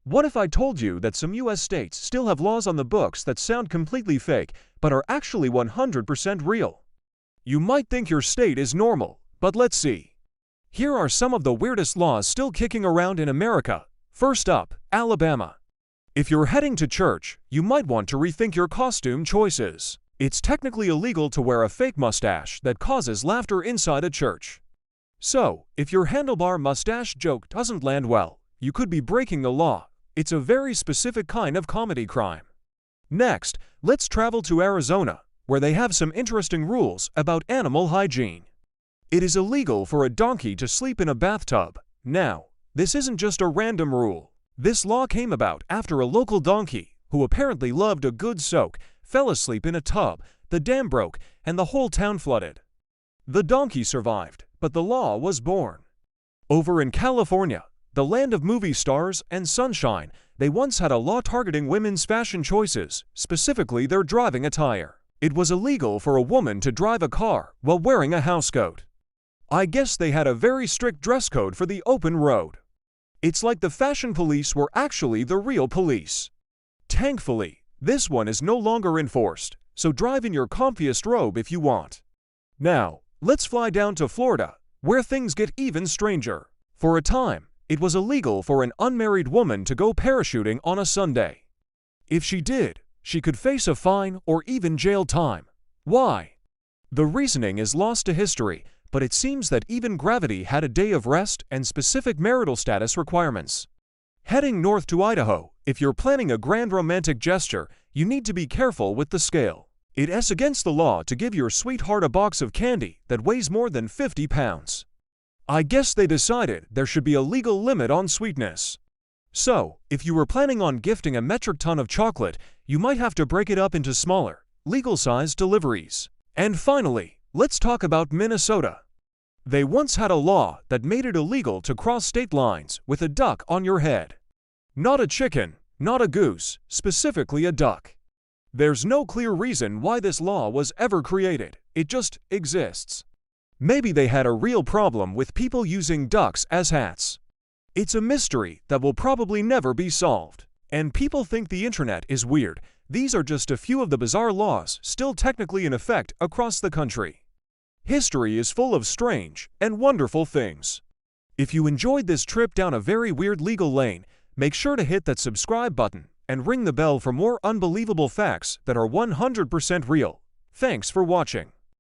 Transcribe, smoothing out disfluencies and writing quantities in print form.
What if I told you that some US states still have laws on the books that sound completely fake but are actually 100% real? You might think your state is normal, but let's see. Here are some of the weirdest laws still kicking around in America. First up, Alabama. If you're heading to church, you might want to rethink your costume choices. It's technically illegal to wear a fake mustache that causes laughter inside a church. So, if your handlebar mustache joke doesn't land well, you could be breaking the law. It's a very specific kind of comedy crime. Next, let's travel to Arizona, where they have some interesting rules about animal hygiene. It is illegal for a donkey to sleep in a bathtub. Now, this isn't just a random rule. This law came about after a local donkey, who apparently loved a good soak, fell asleep in a tub, the dam broke, and the whole town flooded. The donkey survived, but the law was born. Over in California, the land of movie stars and sunshine, they once had a law targeting women's fashion choices, specifically their driving attire. It was illegal for a woman to drive a car while wearing a housecoat. I guess they had a very strict dress code for the open road. It's like the fashion police were actually the real police. Thankfully, this one is no longer enforced, so drive in your comfiest robe if you want. Now, let's fly down to Florida, where things get even stranger. For a time, it was illegal for an unmarried woman to go parachuting on a Sunday. If she did, she could face a fine or even jail time. Why? The reasoning is lost to history, but it seems that even gravity had a day of rest and specific marital status requirements. Heading north to Idaho, if you're planning a grand romantic gesture, you need to be careful with the scale. It's against the law to give your sweetheart a box of candy that weighs more than 50 pounds. I guess they decided there should be a legal limit on sweetness. So, if you were planning on gifting a metric ton of chocolate, you might have to break it up into smaller, legal-sized deliveries. And finally, let's talk about Minnesota. They once had a law that made it illegal to cross state lines with a duck on your head. Not a chicken, not a goose, specifically a duck. There's no clear reason why this law was ever created, it just exists. Maybe they had a real problem with people using ducks as hats. It's a mystery that will probably never be solved. And people think the internet is weird. These are just a few of the bizarre laws still technically in effect across the country. History is full of strange and wonderful things. If you enjoyed this trip down a very weird legal lane, make sure to hit that subscribe button and ring the bell for more unbelievable facts that are 100% real. Thanks for watching.